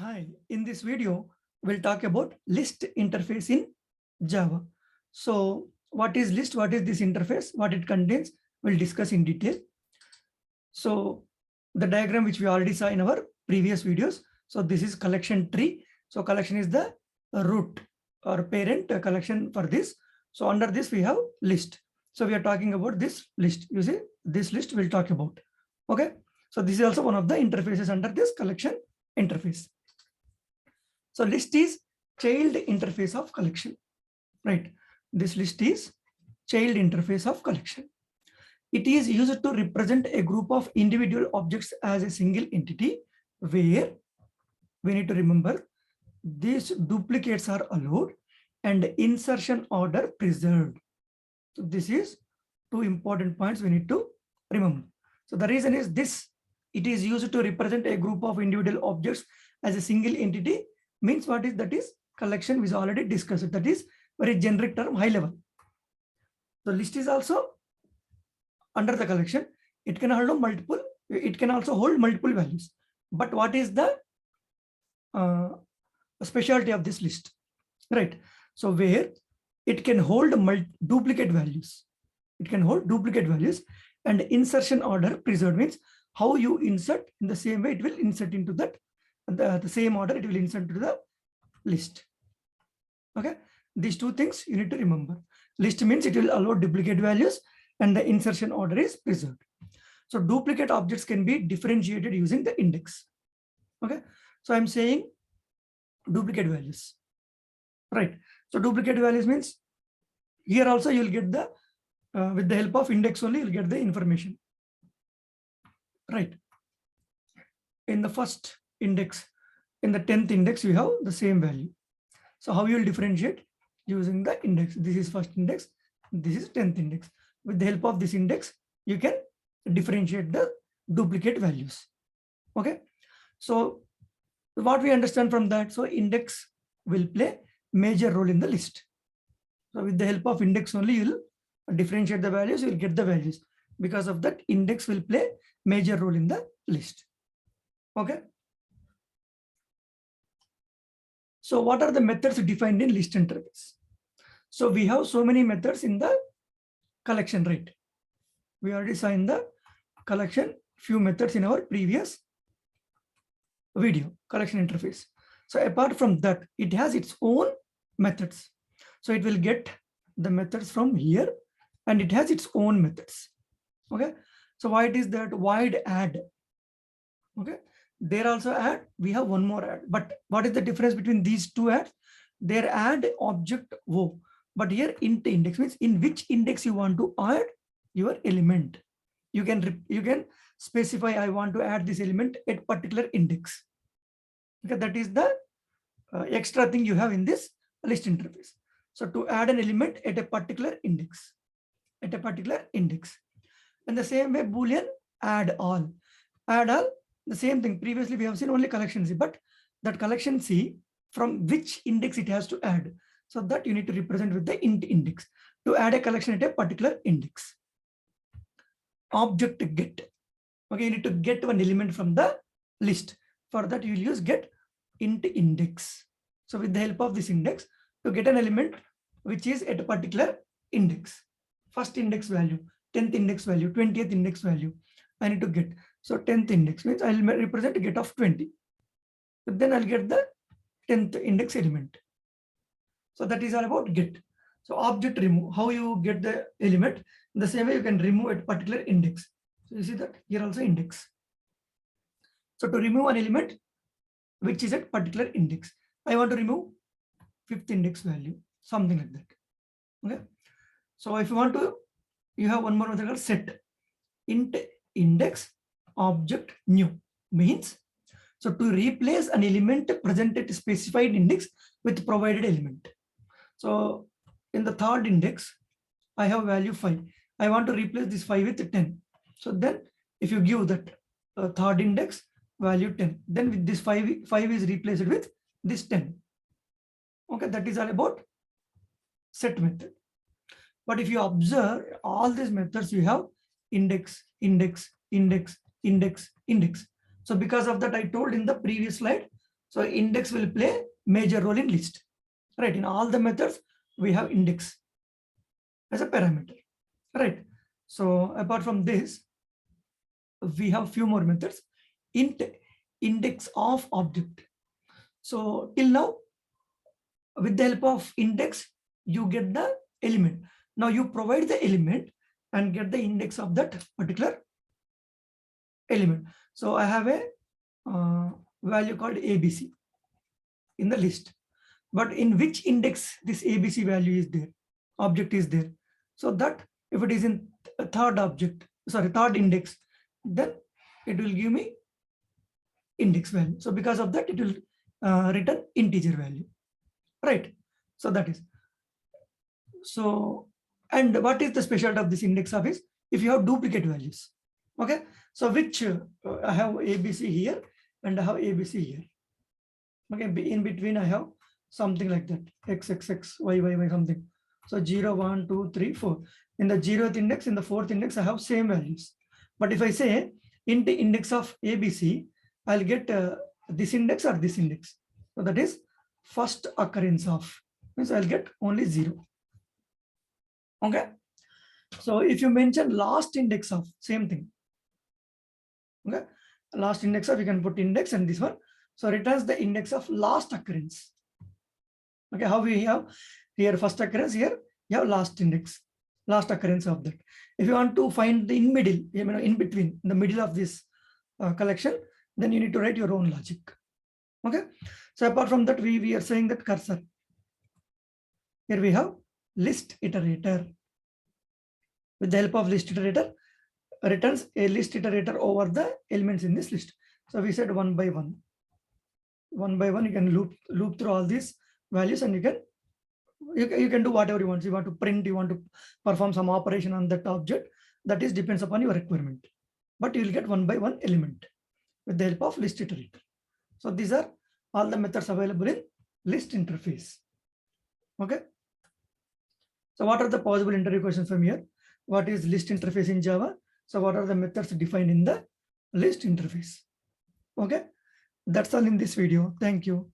Hi, in this video, we'll talk about list interface in Java. So what is list? What is this interface? What it contains? We'll discuss in detail. So the diagram which we already saw in our previous videos. So this is collection tree. So collection is the root or parent collection for this. So under this we have list. So we are talking about this list. You see, this list we'll talk about. Okay. So this is also one of the interfaces under this collection interface. So list is child interface of collection, right? This list is child interface of collection. It is used to represent a group of individual objects as a single entity where we need to remember these duplicates are allowed and insertion order preserved. So this is two important points we need to remember. So the reason is this, it is used to represent a group of individual objects as a single entity means what is that is collection we already discussed. That is very generic term, high level. The list is also under the collection. It can hold multiple. It can also hold multiple values. But what is the specialty of this list, right? So where it can hold duplicate values. It can hold duplicate values and insertion order preserved means how you insert in the same way it will insert into that. The same order it will insert to the list. Okay, these two things you need to remember. List means it will allow duplicate values and the insertion order is preserved. So duplicate objects can be differentiated using the index. Okay, so I'm saying duplicate values, right? So duplicate values means here also you'll get the with the help of index only you'll get the information, right? In the first index, in the 10th index you have the same value. So how you will differentiate? Using the index. This is first index, this is 10th index. With the help of this index you can differentiate the duplicate values. Okay, so what we understand from that, so index will play major role in the list. So with the help of index only you will differentiate the values, you will get the values. Because of that, index will play major role in the list. Okay, so what are the methods defined in list interface? So we have so many methods in the collection, right? We already saw in the collection few methods in our previous video, collection interface. So apart from that, it has its own methods. So it will get the methods from here and it has its own methods. Okay, so why it is that wide add? Okay, there also add, we have one more add, but what is the difference between these two adds? There add object O, but here int index means in which index you want to add your element. You can specify I want to add this element at particular index. Okay, that is the extra thing you have in this list interface. So to add an element at a particular index, and the same way boolean addAll. The same thing. Previously we have seen only collection C, but that collection C from which index it has to add. So that you need to represent with the int index to add a collection at a particular index. Object get. Okay, you need to get one element from the list. For that you will use get int index. So with the help of this index to get an element which is at a particular index, first index value, 10th index value, 20th index value, I need to get. So 10th index means I'll represent get of 20. But then I'll get the 10th index element. So that is all about get. So object remove, how you get the element, in the same way you can remove at particular index. So you see that here also index. So to remove an element which is at particular index, I want to remove 5th index value, something like that. Okay, so if you want to, you have one more method called set. Int index object new means, so to replace an element present at specified index with provided element. So in the third index I have value 5, I want to replace this 5 with 10. So then if you give that third index value 10, then with this 5 is replaced with this 10. Okay, that is all about set method. But if you observe all these methods, you have index, index, index, index, index. So because of that, I told in the previous slide, So index will play major role in list, right? In all the methods, we have index as a parameter, right? So apart from this, we have few more methods. Int index of object. So till now, with the help of index, you get the element. Now you provide the element and get the index of that particular element. So I have a value called ABC in the list, but in which index this ABC value is there, object is there. So that if it is in third index, then it will give me index value. So because of that, it will return integer value, right? So that is. So, and what is the specialty of this index of is if you have duplicate values, okay? So which I have ABC here and I have ABC here. Okay, in between I have something like that, x, y, something. So 0, 1, 2, 3, 4. In the 0th index, in the 4th index, I have same values. But if I say int index of ABC, I'll get this index or this index. So that is first occurrence of, means I'll get only 0. Okay. So if you mention last index of, same thing. Okay. Last index of, you can put index and this one. So returns the index of last occurrence. Okay, how we have here first occurrence, here you have last index, last occurrence of that. If you want to find the in middle, in between, in the middle of this collection, then you need to write your own logic. Okay. So apart from that, we are saying that cursor. Here we have list iterator. With the help of list iterator, returns a list iterator over the elements in this list. So we said one by one. One by one, you can loop through all these values, and you can do whatever you want. You want to print, you want to perform some operation on that object. That is depends upon your requirement. But you will get one by one element with the help of list iterator. So these are all the methods available in list interface. Okay. So what are the possible interview questions from here? What is list interface in Java? So what are the methods defined in the list interface? Okay. That's all in this video. Thank you.